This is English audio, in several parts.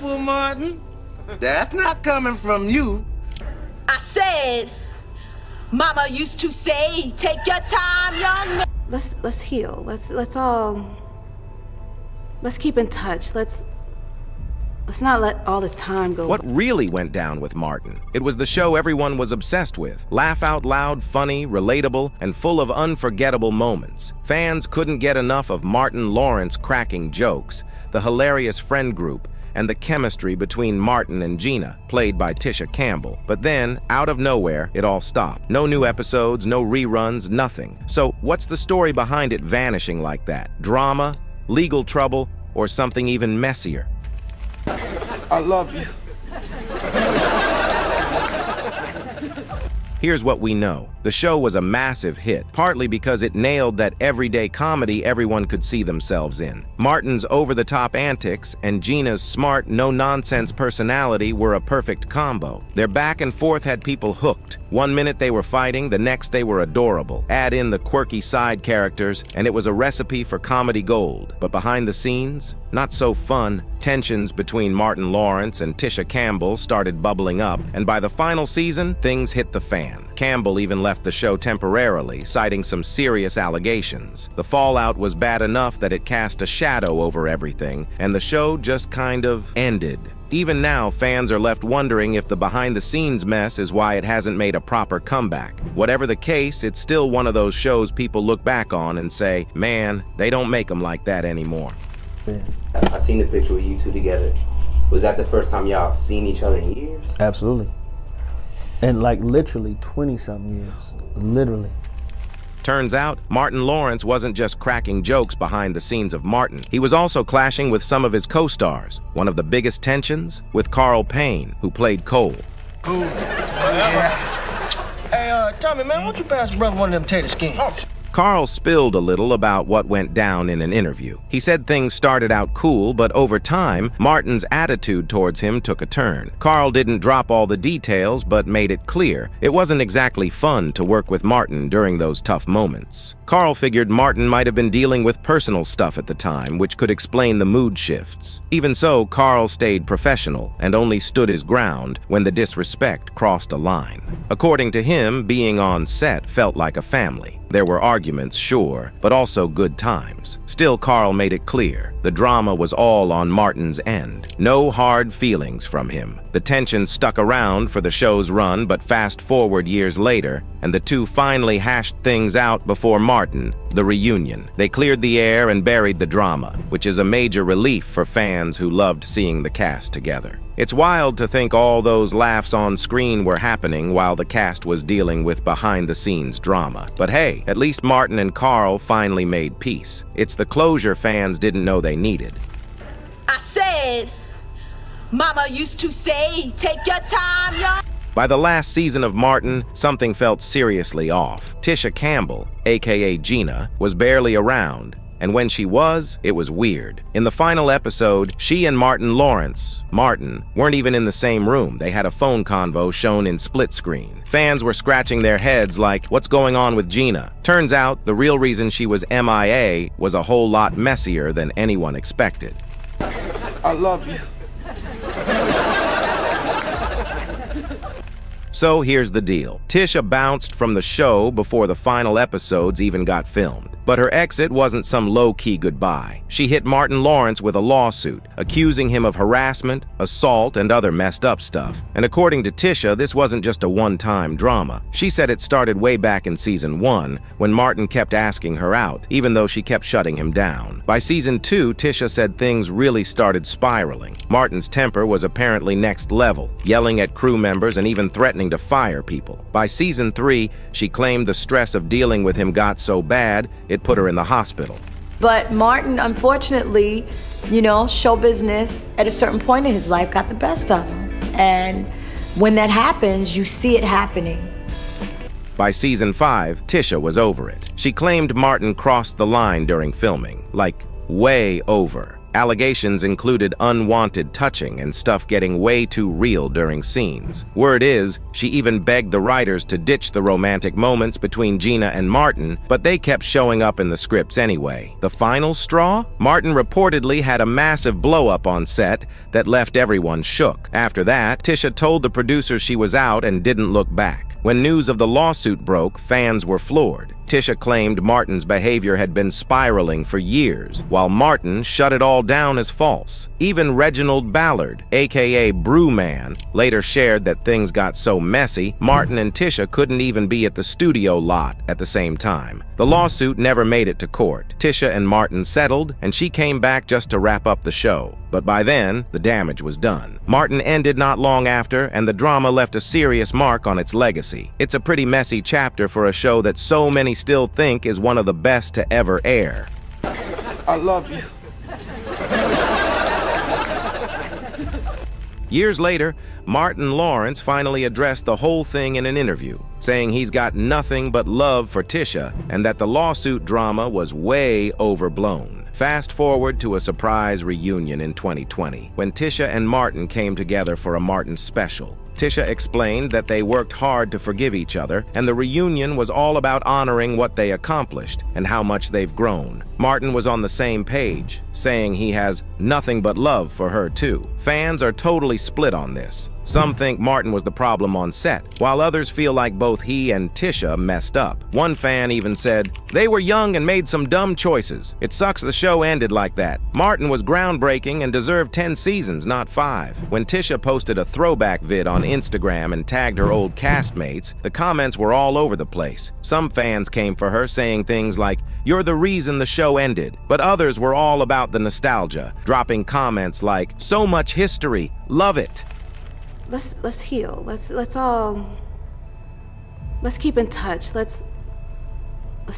careful, Martin. That's not coming from you. I said, Mama used to say, take your time, young man. Let's heal. Let's keep in touch. Let's not let all this time go. What really went down with Martin? It was the show everyone was obsessed with. Laugh out loud, funny, relatable, and full of unforgettable moments. Fans couldn't get enough of Martin Lawrence cracking jokes, the hilarious friend group, and the chemistry between Martin and Gina, played by Tisha Campbell. But then, out of nowhere, it all stopped. No new episodes, no reruns, nothing. So what's the story behind it vanishing like that? Drama, legal trouble, or something even messier? I love you. Here's what we know. The show was a massive hit, partly because it nailed that everyday comedy everyone could see themselves in. Martin's over-the-top antics and Gina's smart, no-nonsense personality were a perfect combo. Their back and forth had people hooked. One minute they were fighting, the next they were adorable. Add in the quirky side characters, and it was a recipe for comedy gold. But behind the scenes, not so fun. Tensions between Martin Lawrence and Tisha Campbell started bubbling up, and by the final season, things hit the fan. Campbell even left the show temporarily, citing some serious allegations. The fallout was bad enough that it cast a shadow over everything, and the show just kind of ended. Even now, fans are left wondering if the behind-the-scenes mess is why it hasn't made a proper comeback. Whatever the case, it's still one of those shows people look back on and say, man, they don't make them like that anymore. I seen the picture with you two together. Was that the first time y'all seen each other in years? Absolutely. And like literally 20-something years, literally. Turns out, Martin Lawrence wasn't just cracking jokes behind the scenes of Martin. He was also clashing with some of his co-stars. One of the biggest tensions with Carl Payne, who played Cole. Ooh. Yeah. Hey, Tommy, man, why don't you pass brother one of them tater skins? Carl spilled a little about what went down in an interview. He said things started out cool, but over time, Martin's attitude towards him took a turn. Carl didn't drop all the details, but made it clear it wasn't exactly fun to work with Martin during those tough moments. Carl figured Martin might have been dealing with personal stuff at the time, which could explain the mood shifts. Even so, Carl stayed professional and only stood his ground when the disrespect crossed a line. According to him, being on set felt like a family. There were arguments, sure, but also good times. Still, Carl made it clear the drama was all on Martin's end. No hard feelings from him. The tension stuck around for the show's run, but fast forward years later, and the two finally hashed things out before Martin, the reunion. They cleared the air and buried the drama, which is a major relief for fans who loved seeing the cast together. It's wild to think all those laughs on screen were happening while the cast was dealing with behind-the-scenes drama. But hey, at least Martin and Carl finally made peace. It's the closure fans didn't know they needed. I said, Mama used to say, take your time, young. By the last season of Martin, something felt seriously off. Tisha Campbell, aka Gina, was barely around. And when she was, it was weird. In the final episode, she and Martin Lawrence, Martin, weren't even in the same room. They had a phone convo shown in split screen. Fans were scratching their heads like, what's going on with Gina? Turns out, the real reason she was MIA was a whole lot messier than anyone expected. I love you. So here's the deal. Tisha bounced from the show before the final episodes even got filmed. But her exit wasn't some low-key goodbye. She hit Martin Lawrence with a lawsuit, accusing him of harassment, assault, and other messed up stuff. And according to Tisha, this wasn't just a one-time drama. She said it started way back in season 1, when Martin kept asking her out, even though she kept shutting him down. By season 2, Tisha said things really started spiraling. Martin's temper was apparently next level, yelling at crew members and even threatening to fire people. By season 3, she claimed the stress of dealing with him got so bad, it put her in the hospital. But Martin, unfortunately, show business at a certain point in his life got the best of him. And when that happens, you see it happening. By season 5, Tisha was over it. She claimed Martin crossed the line during filming, like way over. Allegations included unwanted touching and stuff getting way too real during scenes. Word is, she even begged the writers to ditch the romantic moments between Gina and Martin, but they kept showing up in the scripts anyway. The final straw? Martin reportedly had a massive blow-up on set that left everyone shook. After that, Tisha told the producers she was out and didn't look back. When news of the lawsuit broke, fans were floored. Tisha claimed Martin's behavior had been spiraling for years, while Martin shut it all down as false. Even Reginald Ballard, aka Brewman, later shared that things got so messy, Martin and Tisha couldn't even be at the studio lot at the same time. The lawsuit never made it to court. Tisha and Martin settled, and she came back just to wrap up the show. But by then, the damage was done. Martin ended not long after, and the drama left a serious mark on its legacy. It's a pretty messy chapter for a show that so many still think is one of the best to ever air. I love you. Years later, Martin Lawrence finally addressed the whole thing in an interview, saying he's got nothing but love for Tisha and that the lawsuit drama was way overblown. Fast forward to a surprise reunion in 2020, when Tisha and Martin came together for a Martin special. Tisha explained that they worked hard to forgive each other, and the reunion was all about honoring what they accomplished and how much they've grown. Martin was on the same page, saying he has nothing but love for her too. Fans are totally split on this. Some think Martin was the problem on set, while others feel like both he and Tisha messed up. One fan even said, "They were young and made some dumb choices. It sucks the show ended like that. Martin was groundbreaking and deserved 10 seasons, not 5. When Tisha posted a throwback vid on Instagram and tagged her old castmates, the comments were all over the place. Some fans came for her saying things like, "You're the reason the show ended," but others were all about the nostalgia, dropping comments like, "So much history, love it." Let's heal. Let's keep in touch. Let's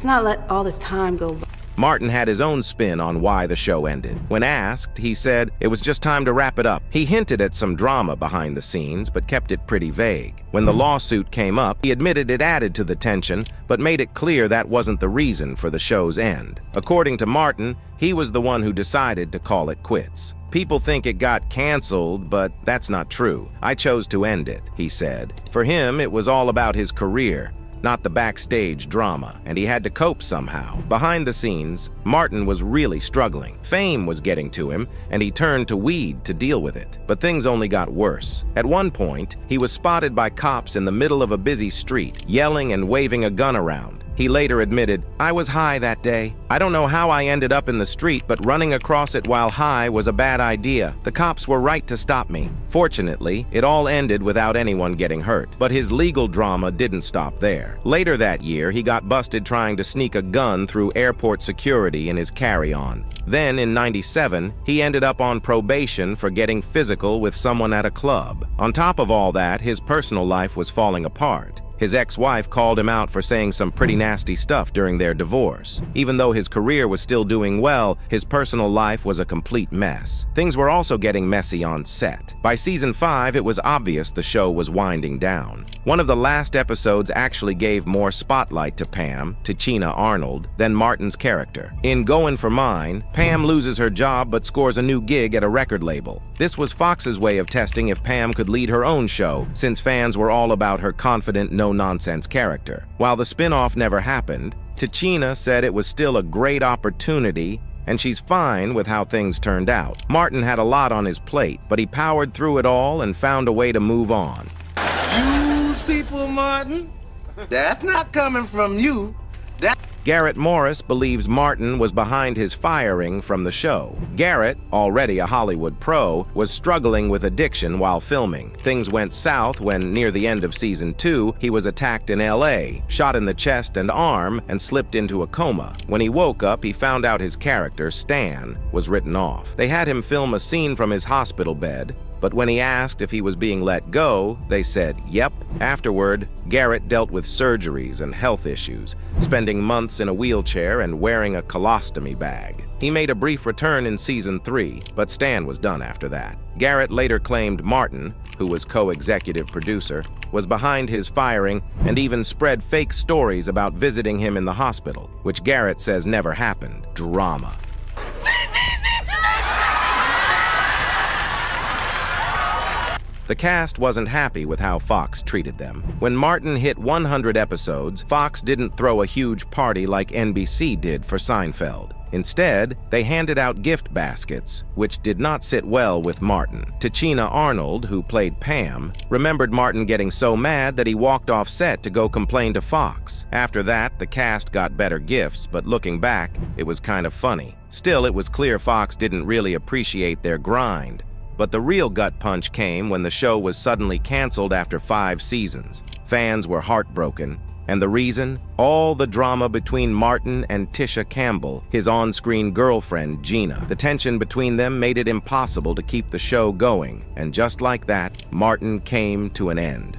not let all this time go. Martin had his own spin on why the show ended. When asked, he said it was just time to wrap it up. He hinted at some drama behind the scenes, but kept it pretty vague. When the lawsuit came up, he admitted it added to the tension, but made it clear that wasn't the reason for the show's end. According to Martin, he was the one who decided to call it quits. "People think it got canceled, but that's not true. I chose to end it," he said. For him, it was all about his career, not the backstage drama, and he had to cope somehow. Behind the scenes, Martin was really struggling. Fame was getting to him, and he turned to weed to deal with it. But things only got worse. At one point, he was spotted by cops in the middle of a busy street, yelling and waving a gun around. He later admitted, "I was high that day. I don't know how I ended up in the street, but running across it while high was a bad idea. The cops were right to stop me." Fortunately, it all ended without anyone getting hurt. But his legal drama didn't stop there. Later that year, he got busted trying to sneak a gun through airport security in his carry-on. Then, in '97, he ended up on probation for getting physical with someone at a club. On top of all that, his personal life was falling apart. His ex-wife called him out for saying some pretty nasty stuff during their divorce. Even though his career was still doing well, his personal life was a complete mess. Things were also getting messy on set. By season 5, it was obvious the show was winding down. One of the last episodes actually gave more spotlight to Pam, Tichina Arnold, than Martin's character. In Goin' for Mine, Pam loses her job but scores a new gig at a record label. This was Fox's way of testing if Pam could lead her own show, since fans were all about her confident, no-nonsense character. While the spin-off never happened, Tichina said it was still a great opportunity, and she's fine with how things turned out. Martin had a lot on his plate, but he powered through it all and found a way to move on. Use people, Martin. That's not coming from you. Garrett Morris believes Martin was behind his firing from the show. Garrett, already a Hollywood pro, was struggling with addiction while filming. Things went south when, near the end of season 2, he was attacked in LA, shot in the chest and arm, and slipped into a coma. When he woke up, he found out his character, Stan, was written off. They had him film a scene from his hospital bed, but when he asked if he was being let go, they said, yep. Afterward, Garrett dealt with surgeries and health issues, spending months in a wheelchair and wearing a colostomy bag. He made a brief return in season 3, but Stan was done after that. Garrett later claimed Martin, who was co-executive producer, was behind his firing and even spread fake stories about visiting him in the hospital, which Garrett says never happened. Drama. The cast wasn't happy with how Fox treated them. When Martin hit 100 episodes, Fox didn't throw a huge party like NBC did for Seinfeld. Instead, they handed out gift baskets, which did not sit well with Martin. Tichina Arnold, who played Pam, remembered Martin getting so mad that he walked off set to go complain to Fox. After that, the cast got better gifts, but looking back, it was kind of funny. Still, it was clear Fox didn't really appreciate their grind. But the real gut punch came when the show was suddenly canceled after 5 seasons. Fans were heartbroken. And the reason? All the drama between Martin and Tisha Campbell, his on-screen girlfriend, Gina. The tension between them made it impossible to keep the show going. And just like that, Martin came to an end.